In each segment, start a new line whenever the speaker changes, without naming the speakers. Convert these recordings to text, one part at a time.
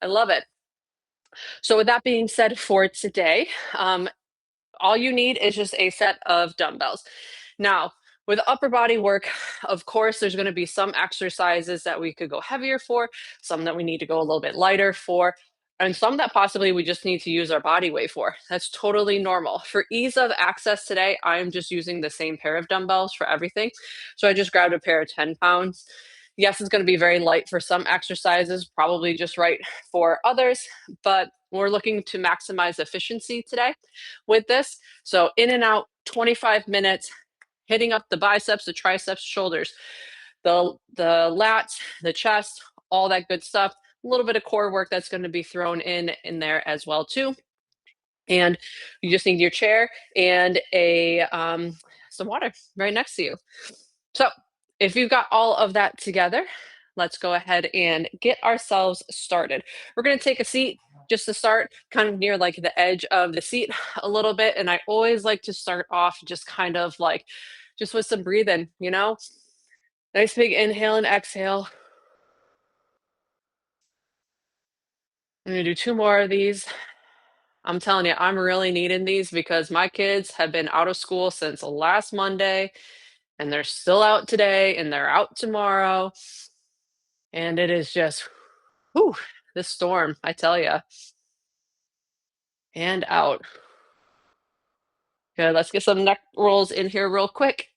I love it. So with that being said for today, all you need is just a set of dumbbells. Now, with upper body work, of course, there's going to be some exercises that we could go heavier for, some that we need to go a little bit lighter for, and some that possibly we just need to use our body weight for. That's totally normal. For ease of access today, I'm just using the same pair of dumbbells for everything. So I just grabbed a pair of 10 pounds. Yes, it's going to be very light for some exercises, probably just right for others, but we're looking to maximize efficiency today with this. So in and out, 25 minutes, hitting up the biceps, the triceps, shoulders, the lats, the chest, all that good stuff. A little bit of core work that's going to be thrown in there as well too. And you just need your chair and a some water right next to you. So if you've got all of that together, let's go ahead and get ourselves started. We're going to take a seat just to start kind of near like the edge of the seat a little bit. And I always like to start off just kind of like just with some breathing, nice big inhale and exhale. I'm going to do two more of these. I'm telling you, I'm really needing these because my kids have been out of school since last Monday and they're still out today and they're out tomorrow. And it is just, whew, this storm, I tell you. And out. Good. Let's get some neck rolls in here real quick.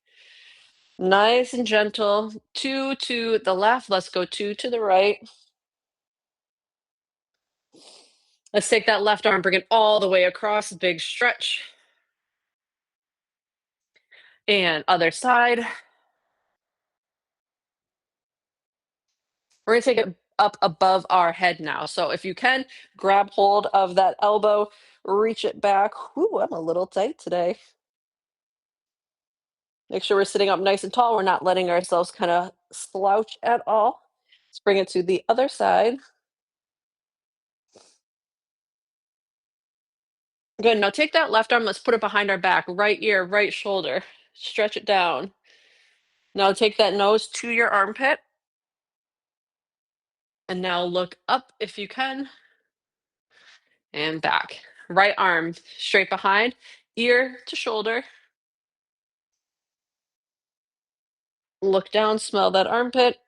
Nice and gentle. Two to the left. Let's go two to the right. Let's take that left arm, bring it all the way across. Big stretch. And other side. We're going to take it up above our head now. So if you can, grab hold of that elbow, reach it back. Ooh, I'm a little tight today. Make sure we're sitting up nice and tall. We're not letting ourselves kind of slouch at all. Let's bring it to the other side. Good. Now take that left arm. Let's put it behind our back. Right ear, right shoulder. Stretch it down. Now take that nose to your armpit. And now look up if you can. And back. Right arm straight behind. Ear to shoulder. Look down, smell that armpit.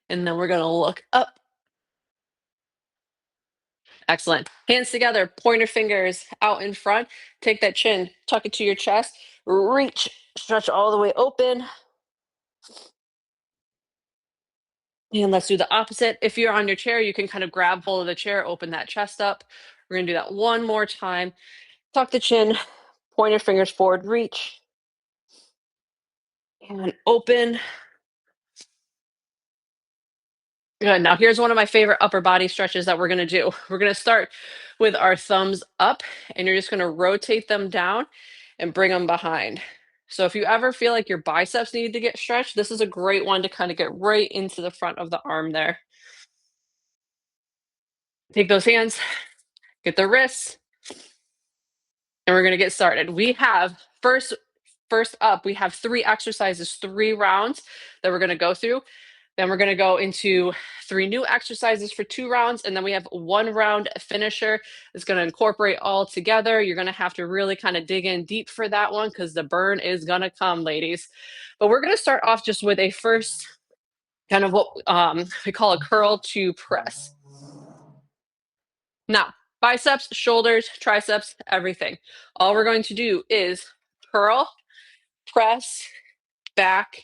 And then we're going to look up. Excellent. Hands together, pointer fingers out in front. Take that chin, tuck it to your chest, reach, stretch all the way open. And let's do the opposite. If you're on your chair, you can kind of grab hold of the chair, open that chest up. We're going to do that one more time. Tuck the chin, pointer fingers forward, reach, and open. Good. Now, here's one of my favorite upper body stretches that we're going to do. We're going to start with our thumbs up, and you're just going to rotate them down and bring them behind. So, if you ever feel like your biceps need to get stretched, this is a great one to kind of get right into the front of the arm there. Take those hands, get the wrists, and we're going to get started. We have first up, we have three exercises, 3 rounds that we're going to go through. Then we're going to go into 3 new exercises for 2 rounds. And then we have 1 round finisher. It's going to incorporate all together. You're going to have to really kind of dig in deep for that one because the burn is going to come, ladies. But we're going to start off just with a first kind of what we call a curl to press. Now, biceps, shoulders, triceps, everything. All we're going to do is curl, press, back,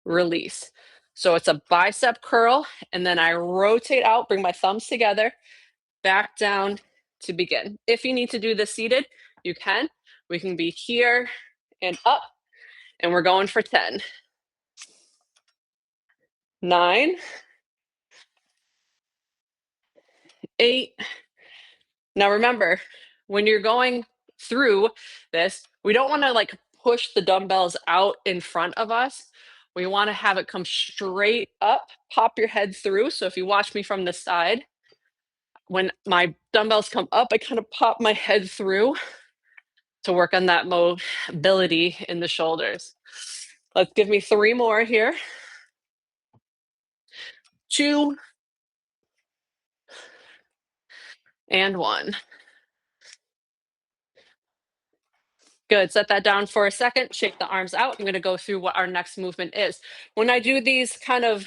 release. So it's a bicep curl, and then I rotate out, bring my thumbs together, back down to begin. If you need to do this seated, you can. We can be here and up, and we're going for 10, 9, 8. Now remember, when you're going through this, we don't want to like push the dumbbells out in front of us. We want to have it come straight up, pop your head through. So if you watch me from the side, when my dumbbells come up, I kind of pop my head through to work on that mobility in the shoulders. Let's give me 3 more here. 2, and 1. Good. Set that down for a second. Shake the arms out. I'm going to go through what our next movement is. When I do these kind of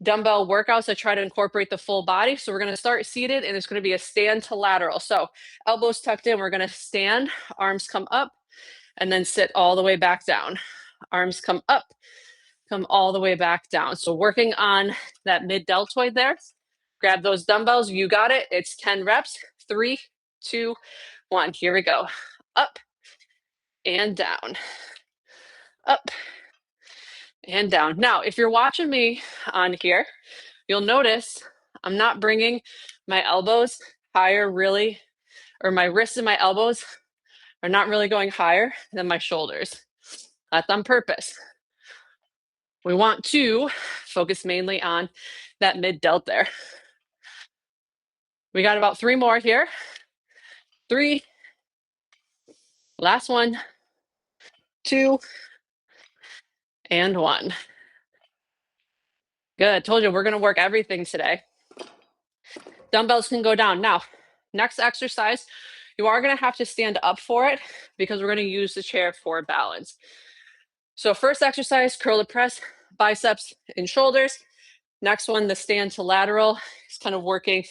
dumbbell workouts, I try to incorporate the full body. So we're going to start seated, and it's going to be a stand to lateral. So elbows tucked in. We're going to stand, arms come up, and then sit all the way back down. Arms come up, come all the way back down. So working on that mid deltoid there. Grab those dumbbells. You got it. It's 10 reps. 3, 2, 1. Here we go. Up and down. Up and down. Now, if you're watching me on here, you'll notice I'm not bringing my elbows higher really, or my wrists and my elbows are not really going higher than my shoulders. That's on purpose. We want to focus mainly on that mid delt there. We got about 3 more here. 3, last 1, 2, and 1. Good. Told you we're going to work everything today. Dumbbells can go down. Now, next exercise, you are going to have to stand up for it because we're going to use the chair for balance. So first exercise, curl the press, biceps and shoulders. Next one, the stand to lateral. It's kind of working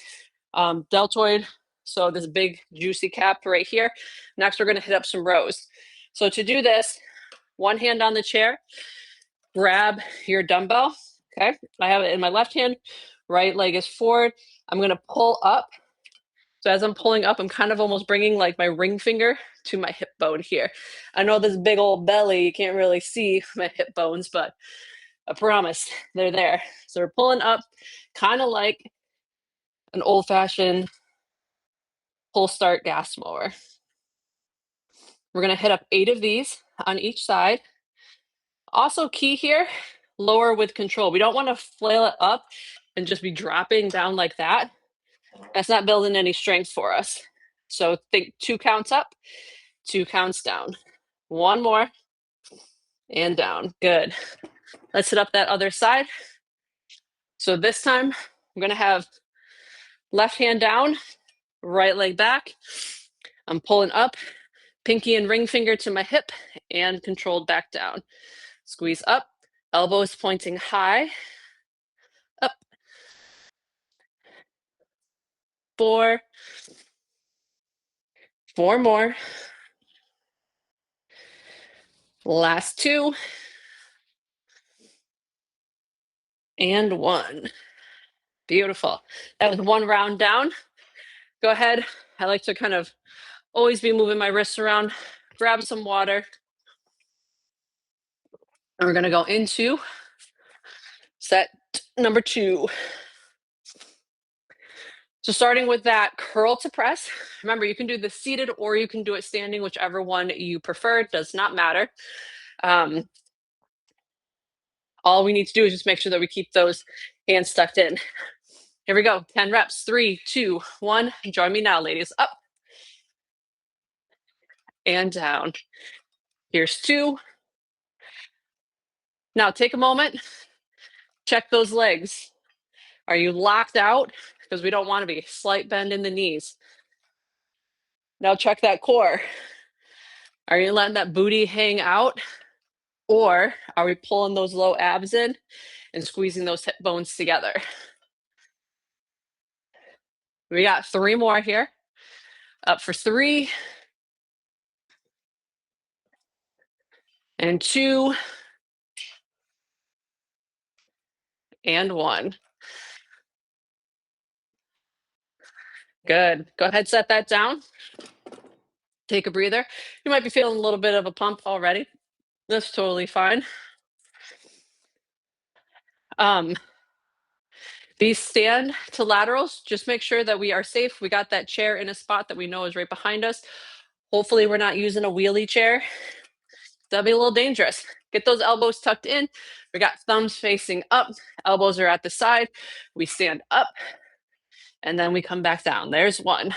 deltoid. So this big juicy cap right here. Next, we're going to hit up some rows. So to do this, one hand on the chair, grab your dumbbell. Okay, I have it in my left hand, right leg is forward. I'm going to pull up. So as I'm pulling up, I'm kind of almost bringing like my ring finger to my hip bone here. I know this big old belly, you can't really see my hip bones, but I promise they're there. So we're pulling up kind of like an old-fashioned pull start gas mower. We're going to hit up 8 of these on each side. Also key here, lower with control. We don't want to flail it up and just be dropping down like that. That's not building any strength for us. So think 2 counts up, 2 counts down. 1 more and down. Good. Let's hit up that other side. So this time I'm going to have left hand down, right leg back. I'm pulling up, pinky and ring finger to my hip, and controlled back down. Squeeze up, elbows pointing high, up. 4 more. Last 2 and 1. Beautiful. That was 1 round down. Go ahead. I like to kind of always be moving my wrists around. Grab some water. And we're going to go into set number 2. So starting with that curl to press, remember you can do the seated or you can do it standing, whichever one you prefer, it does not matter. All we need to do is just make sure that we keep those hands tucked in. Here we go, 10 reps, 3, 2, 1. Join me now, ladies. Up and down. Here's 2. Now take a moment, check those legs. Are you locked out? Because we don't want to be. Slight bend in the knees. Now check that core. Are you letting that booty hang out? Or are we pulling those low abs in and squeezing those hip bones together? We got 3 more here. Up for 3 and 2 and 1. Good. Go ahead, set that down. Take a breather. You might be feeling a little bit of a pump already. That's totally fine. These stand to laterals, just make sure that we are safe. We got that chair in a spot that we know is right behind us. Hopefully we're not using a wheelie chair. That'll be a little dangerous. Get those elbows tucked in. We got thumbs facing up. Elbows are at the side. We stand up and then we come back down. There's 1,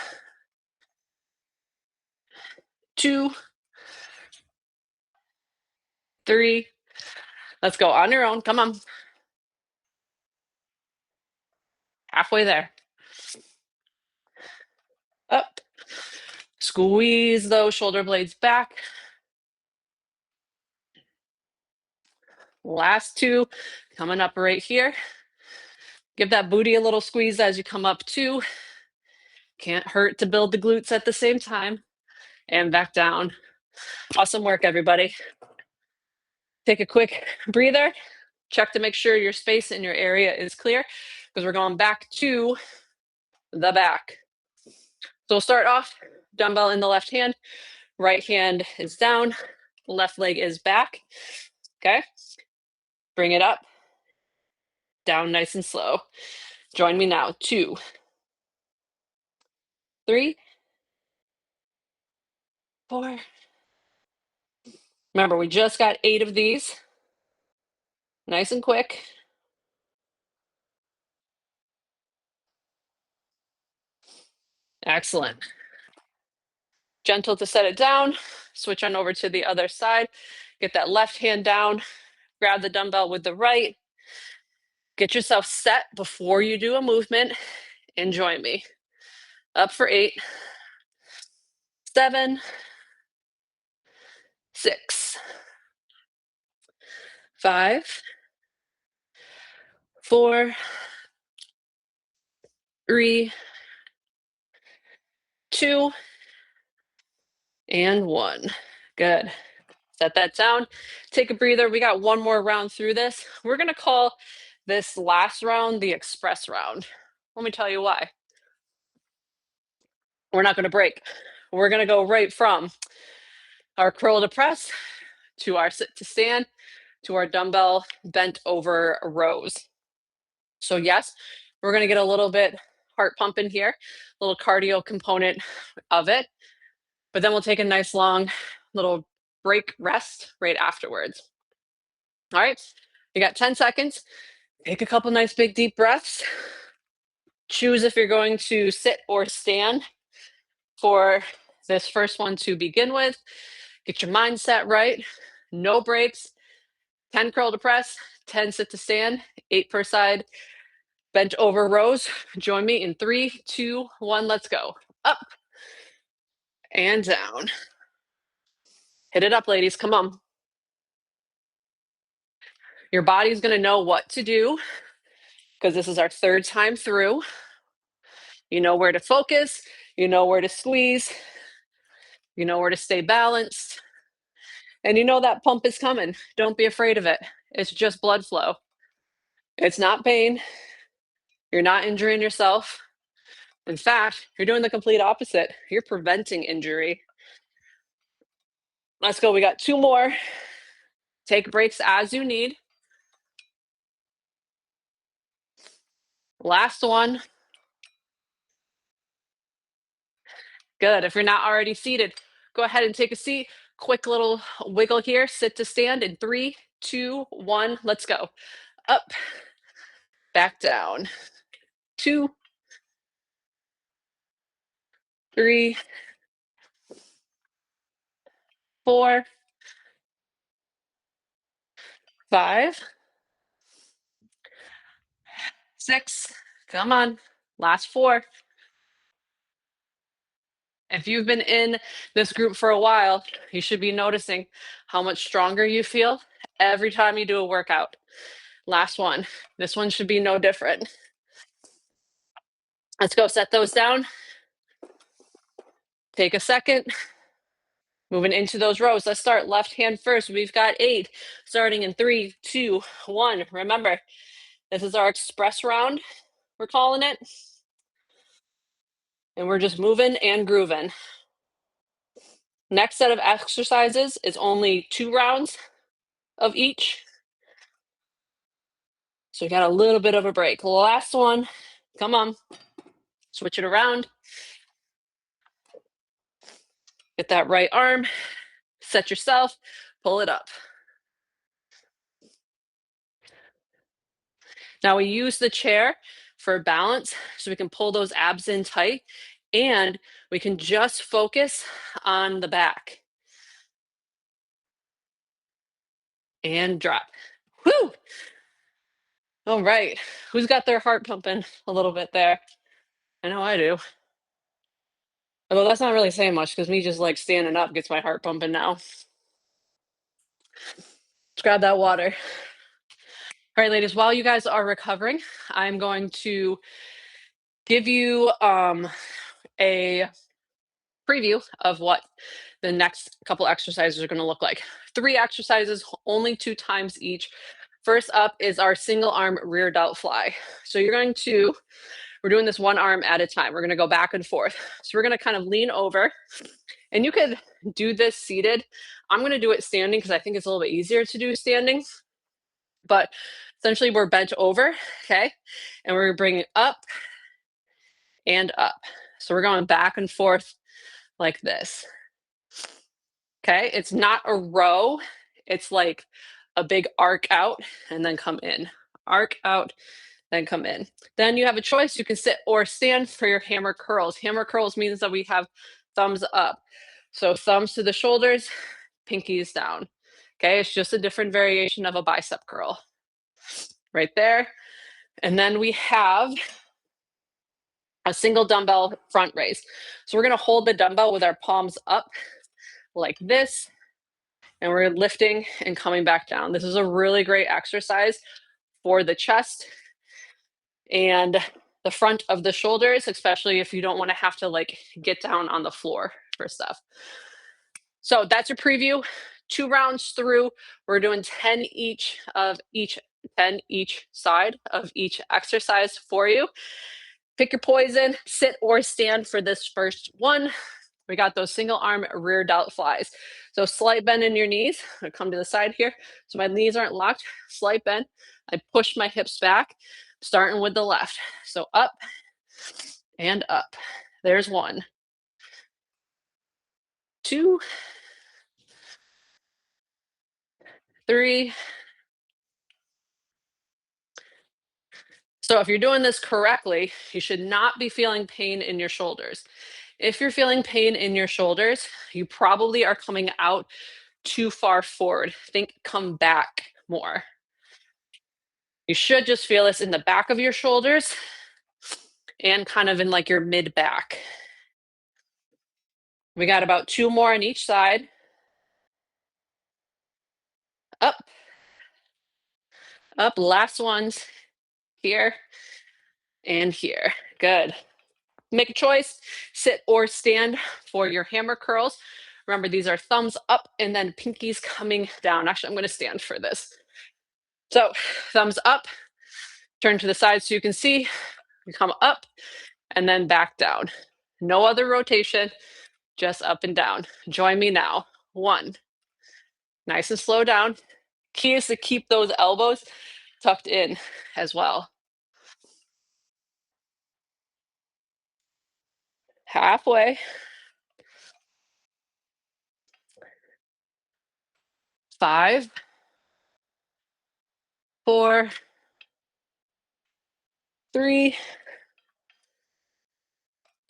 2, 3. Let's go on your own. Come on. Halfway there. Up. Squeeze those shoulder blades back. Last two, coming up right here. Give that booty a little squeeze as you come up too. Can't hurt to build the glutes at the same time. And back down. Awesome work, everybody. Take a quick breather. Check to make sure your space in your area is clear because we're going back to the back. So we'll start off, dumbbell in the left hand, right hand is down, left leg is back. Okay. Bring it up, down nice and slow. Join me now. 2, 3, 4. Remember, we just got 8 of these. Nice and quick. Excellent. Gentle to set it down. Switch on over to the other side. Get that left hand down. Grab the dumbbell with the right. Get yourself set before you do a movement. And join me. Up for 8, 7, 6, 5, 4, 3, 2, and 1. Good. Set that down. Take a breather. We got one more round through this. We're going to call this last round the express round. Let me tell you why. We're not going to break. We're going to go right from our curl to press to our sit to stand to our dumbbell bent over rows. So yes, we're going to get a little bit heart pumping here, a little cardio component of it, but then we'll take a nice long little break rest right afterwards. All right, you got 10 seconds. Take a couple nice big deep breaths. Choose if you're going to sit or stand for this first one to begin with. Get your mindset right. No breaks. 10 curl to press, 10 sit to stand, 8 per side. Bent over rows. Join me in 3, 2, 1. Let's go. Up and down. Hit it up, ladies. Come on. Your body's going to know what to do because this is our 3rd time through. You know where to focus. You know where to squeeze. You know where to stay balanced. And you know that pump is coming. Don't be afraid of it. It's just blood flow. It's not pain. You're not injuring yourself. In fact, you're doing the complete opposite. You're preventing injury. Let's go. We got 2 more. Take breaks as you need. Last one. Good. If you're not already seated, go ahead and take a seat. Quick little wiggle here. Sit to stand in 3, 2, 1. Let's go. Up, back down. 2, 3, 4, 5, 6. Come on. Last 4. If you've been in this group for a while, you should be noticing how much stronger you feel every time you do a workout. Last one. This one should be no different. Let's go set those down. Take a second. Moving into those rows. Let's start left hand first. We've got 8, starting in 3, 2, 1. Remember, this is our express round, we're calling it. And we're just moving and grooving. Next set of exercises is only 2 rounds of each. So we got a little bit of a break. Last one. Come on. Switch it around. Get that right arm. Set yourself. Pull it up. Now we use the chair for balance so we can pull those abs in tight and we can just focus on the back. And drop. Woo! All right. Who's got their heart pumping a little bit there? I know I do. Although that's not really saying much because me just like standing up gets my heart pumping now. Let's grab that water. All right, ladies, while you guys are recovering, I'm going to give you a preview of what the next couple exercises are going to look like. 3 exercises, only 2 times each. First up is our single arm rear delt fly. So we're doing this one arm at a time. We're going to go back and forth. So we're going to kind of lean over, and you could do this seated. I'm going to do it standing because I think it's a little bit easier to do standing. But essentially, we're bent over, okay? And we're bringing up and up. So we're going back and forth like this. Okay, it's not a row, it's like a big arc out and then come in. Arc out, then come in. Then you have a choice. You can sit or stand for your hammer curls. Hammer curls means that we have thumbs up. So thumbs to the shoulders, pinkies down. Okay, it's just a different variation of a bicep curl. Right there. And then we have a single dumbbell front raise. So we're gonna hold the dumbbell with our palms up like this, and we're lifting and coming back down. This is a really great exercise for the chest and the front of the shoulders, especially if you don't want to have to like get down on the floor for stuff. So that's your preview. 2 rounds through. We're doing 10 each of each 10 each side of each exercise for you. Pick your poison, sit or stand for this first one. We got those single arm rear delt flies. So slight bend in your knees. I come to the side here. So my knees aren't locked. Slight bend. I push my hips back, starting with the left. So up and up. There's 1, 2, 3. So if you're doing this correctly, you should not be feeling pain in your shoulders. If you're feeling pain in your shoulders, you probably are coming out too far forward. Think come back more. You should just feel this in the back of your shoulders and kind of in like your mid back. We got about 2 more on each side. Up, up, last ones here and here. Good. Make a choice, sit or stand for your hammer curls. Remember, these are thumbs up and then pinkies coming down. Actually, I'm going to stand for this. So thumbs up, turn to the side so you can see. You come up and then back down. No other rotation, just up and down. Join me now. 1. Nice and slow down. Key is to keep those elbows tucked in as well. Halfway. 5, 4, 3,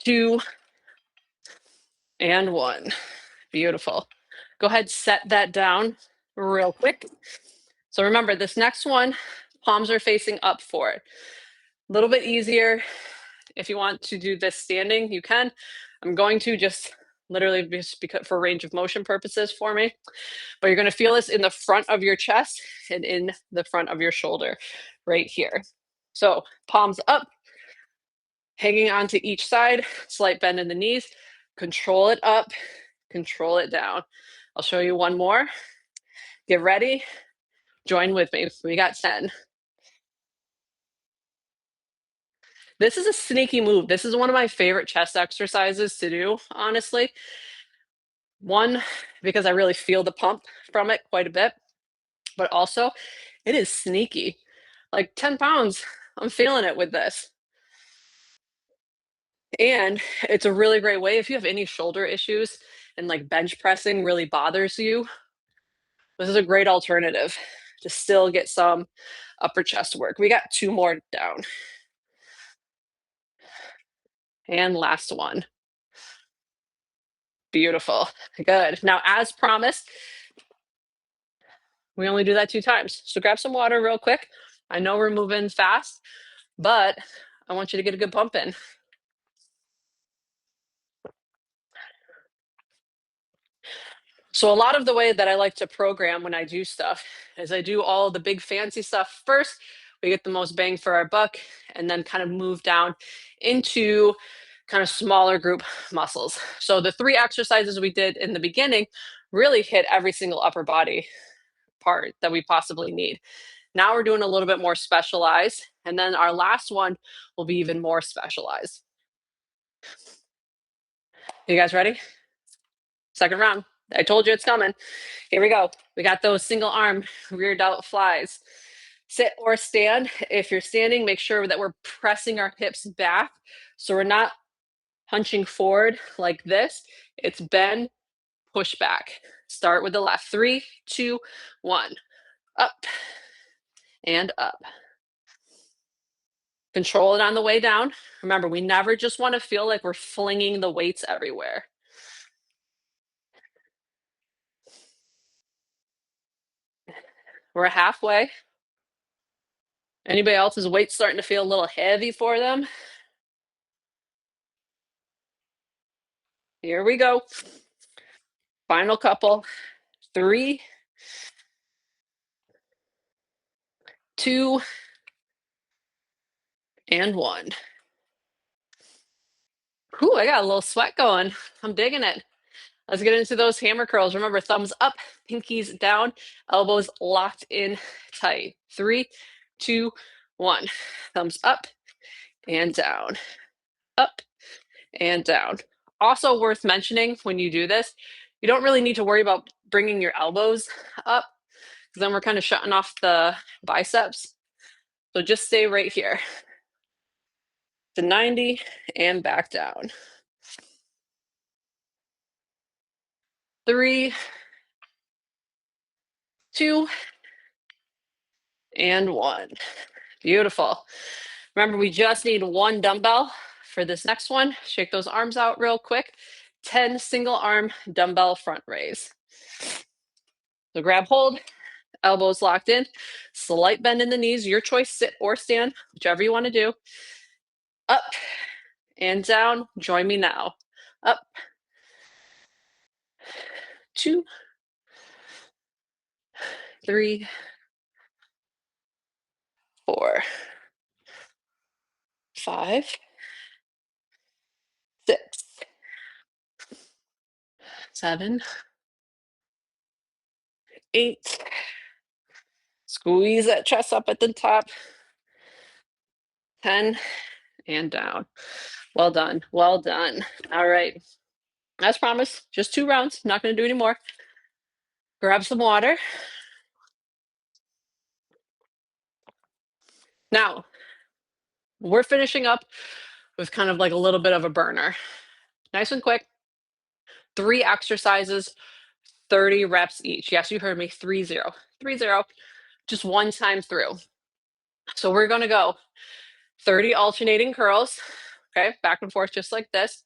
2, and 1. Beautiful. Go ahead, set that down real quick. So remember, this next one, palms are facing up for it. A little bit easier. If you want to do this standing, you can. I'm going to just literally just because for range of motion purposes for me. But you're going to feel this in the front of your chest and in the front of your shoulder right here. So palms up, hanging onto each side, slight bend in the knees, control it up, control it down. I'll show you one more. Get ready. Join with me. We got 10. This is a sneaky move. This is one of my favorite chest exercises to do, honestly. One, because I really feel the pump from it quite a bit, but also it is sneaky. Like 10 pounds, I'm feeling it with this. And it's a really great way if you have any shoulder issues and like bench pressing really bothers you. This is a great alternative to still get some upper chest work. We got 2 more down. And last one. Beautiful. Good. Now, as promised, we only do that 2 times. So grab some water real quick. I know we're moving fast, but I want you to get a good pump in. So a lot of the way that I like to program when I do stuff is I do all the big fancy stuff first. We get the most bang for our buck, and then kind of move down into kind of smaller group muscles. So the 3 exercises we did in the beginning really hit every single upper body part that we possibly need. Now we're doing a little bit more specialized, and then our last one will be even more specialized. You guys ready? Second round. I told you it's coming. Here we go. We got those single arm rear delt flies. Sit or stand. If you're standing, make sure that we're pressing our hips back. So we're not hunching forward like this. It's bend, push back. Start with the left. 3, 2, 1. Up and up. Control it on the way down. Remember, we never just want to feel like we're flinging the weights everywhere. We're halfway. Anybody else's weight starting to feel a little heavy for them? Here we go. Final couple. 3, 2, and 1. Ooh, I got a little sweat going. I'm digging it. Let's get into those hammer curls. Remember, thumbs up, pinkies down, elbows locked in tight. 3, 2, 1. Thumbs up and down, up and down. Also worth mentioning when you do this, you don't really need to worry about bringing your elbows up, because then we're kind of shutting off the biceps. So just stay right here to 90 and back down. 3, 2, and 1. Beautiful. Remember, we just need 1 dumbbell for this next one. Shake those arms out real quick. 10 single arm dumbbell front raise. So grab hold, elbows locked in, slight bend in the knees, your choice, sit or stand, whichever you want to do. Up and down. Join me now. Up, 2, 3, 4, 5, 6, 7, 8. Squeeze that chest up at the top. 10 and down. Well done. Well done. All right. As promised, just 2 rounds. Not going to do any more. Grab some water. Now, we're finishing up with kind of like a little bit of a burner. Nice and quick. 3 exercises, 30 reps each. Yes, you heard me. 3, 0. 3, 0. Just one time through. So we're going to go 30 alternating curls. Okay, back and forth just like this.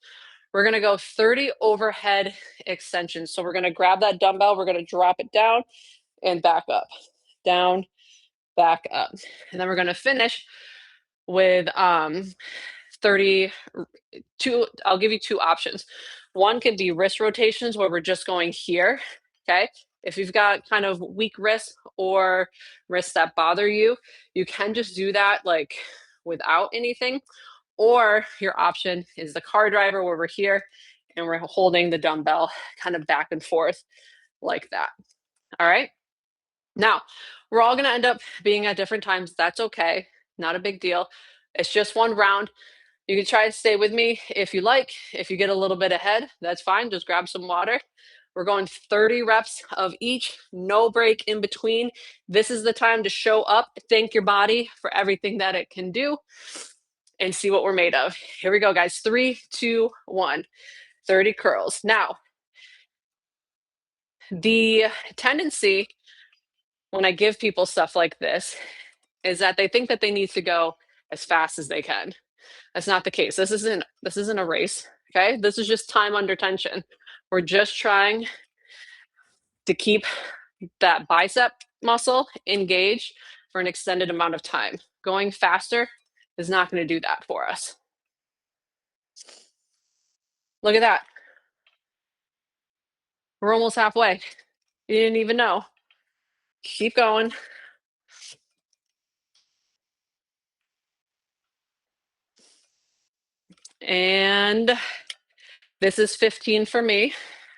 We're going to go 30 overhead extensions. So we're going to grab that dumbbell, we're going to drop it down and back up, down, back up. And then we're going to finish with 32. I'll give you 2 options. One could be wrist rotations where we're just going here. Okay. If you've got kind of weak wrists or wrists that bother you, you can just do that like without anything. Or your option is the car driver where we're here and we're holding the dumbbell kind of back and forth like that. All right. Now, we're all going to end up being at different times. That's okay. Not a big deal. It's just 1 round. You can try to stay with me if you like. If you get a little bit ahead, that's fine. Just grab some water. We're going 30 reps of each, no break in between. This is the time to show up, thank your body for everything that it can do, and see what we're made of. Here we go, guys. 3, 2, 1. 30 curls. Now, the tendency when I give people stuff like this is that they think that they need to go as fast as they can. That's not the case. This isn't a race, okay? This is just time under tension. We're just trying to keep that bicep muscle engaged, for an extended amount of time. Going faster is not going to do that for us. Look at that. We're almost halfway. You didn't even know. Keep going. And this is 15 for me.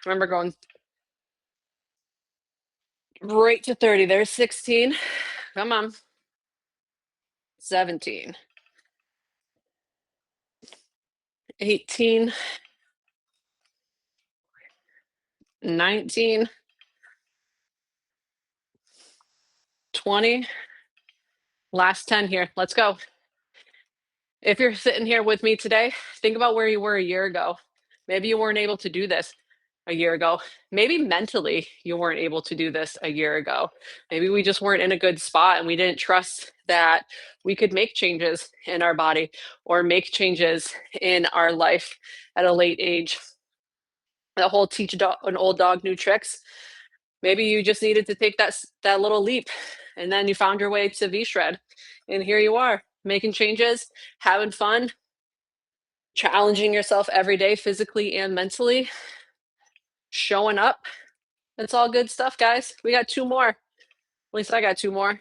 Remember going right to 30. There's 16. Come on. 17. 18. 19. 20. Last 10 here. Let's go. If you're sitting here with me today, think about where you were a year ago. Maybe you weren't able to do this a year ago. Maybe mentally you weren't able to do this a year ago. Maybe we just weren't in a good spot and we didn't trust that we could make changes in our body or make changes in our life at a late age. The whole teach an old dog new tricks. Maybe you just needed to take that little leap and then you found your way to V-Shred. And here you are, making changes, having fun, challenging yourself every day, physically and mentally, showing up. It's all good stuff, guys. We got 2 more. At least I got 2 more.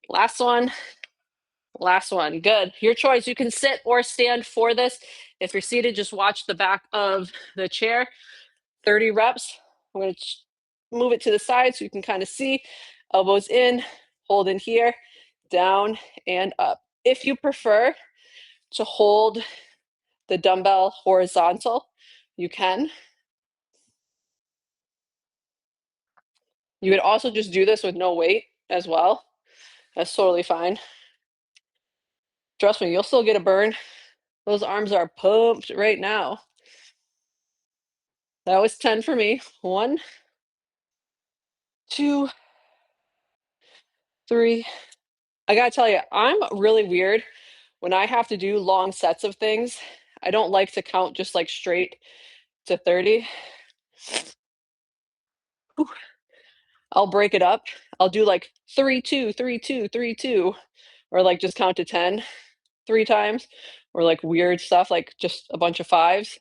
Last one. Last one. Good. Your choice. You can sit or stand for this. If you're seated, just watch the back of the chair. 30 reps. I'm going to move it to the side so you can kind of see. Elbows in, hold in here, down and up. If you prefer to hold the dumbbell horizontal, you can. You could also just do this with no weight as well. That's totally fine. Trust me, you'll still get a burn. Those arms are pumped right now. That was 10 for me. 1, 2, 3. I gotta tell you, I'm really weird when I have to do long sets of things. I don't like to count just like straight to 30. Whew. I'll break it up. I'll do like 3, 2, 3, 2, 3, 2, or like just count to 10 3 times, or like weird stuff like just a bunch of fives.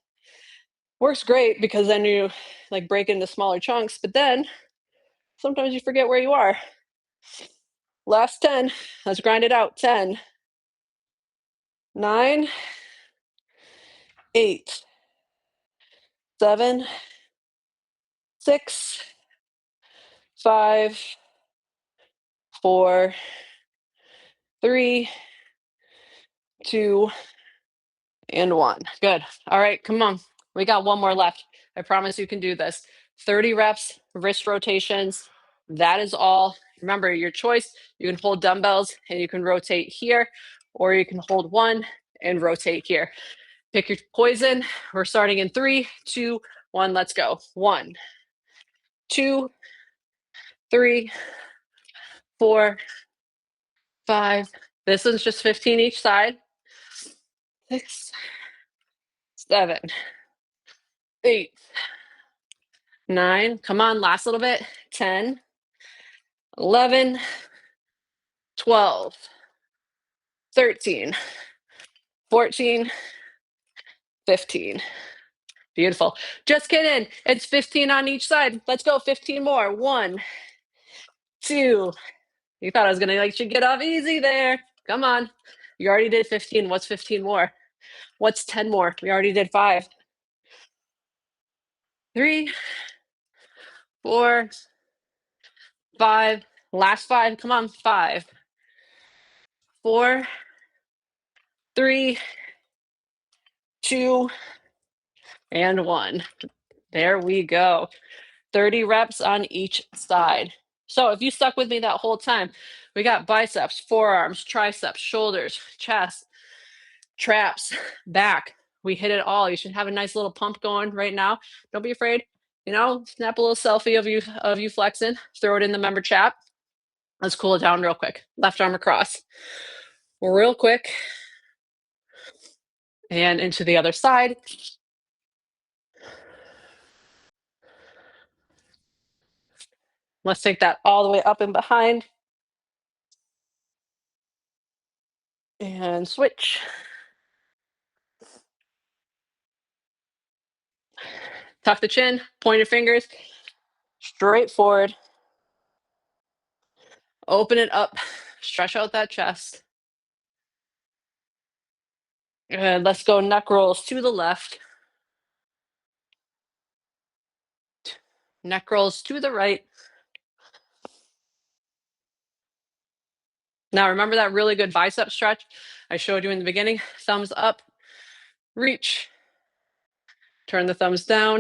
Works great because then you like break into smaller chunks, but then sometimes you forget where you are. Last 10. Let's grind it out. 10, 9, 8, 7, 6, 5, 4, 3, 2, and 1. Good. All right, come on. We got 1 more left. I promise you can do this. 30 reps, wrist rotations. That is all. Remember, your choice. You can hold dumbbells and you can rotate here, or you can hold one and rotate here. Pick your poison. We're starting in 3, 2, 1. Let's go. 1, 2, 3, 4, 5. This one's just 15 each side. 6, 7, 8, 9. Come on, last little bit. 10, 11, 12, 13, 14, 15. Beautiful. Just kidding. It's 15 on each side. Let's go. 15 more. 1, 2. You thought I was going to let you get off easy there. Come on. You already did 15. What's 15 more? What's 10 more? We already did 5. 3, 4, 5. Last 5. Come on. 5, 4, 3, 2, and 1. There we go. 30 reps on each side. So if you stuck with me that whole time, we got biceps, forearms, triceps, shoulders, chest, traps, back. We hit it all. You should have a nice little pump going right now. Don't be afraid. Snap a little selfie of you flexing. Throw it in the member chat. Let's cool it down real quick. Left arm across. Real quick. And into the other side. Let's take that all the way up and behind. And switch. Tuck the chin, point your fingers straight forward. Open it up, stretch out that chest. And let's go neck rolls to the left, neck rolls to the right. Now remember that really good bicep stretch I showed you in the beginning? Thumbs up, reach, turn the thumbs down.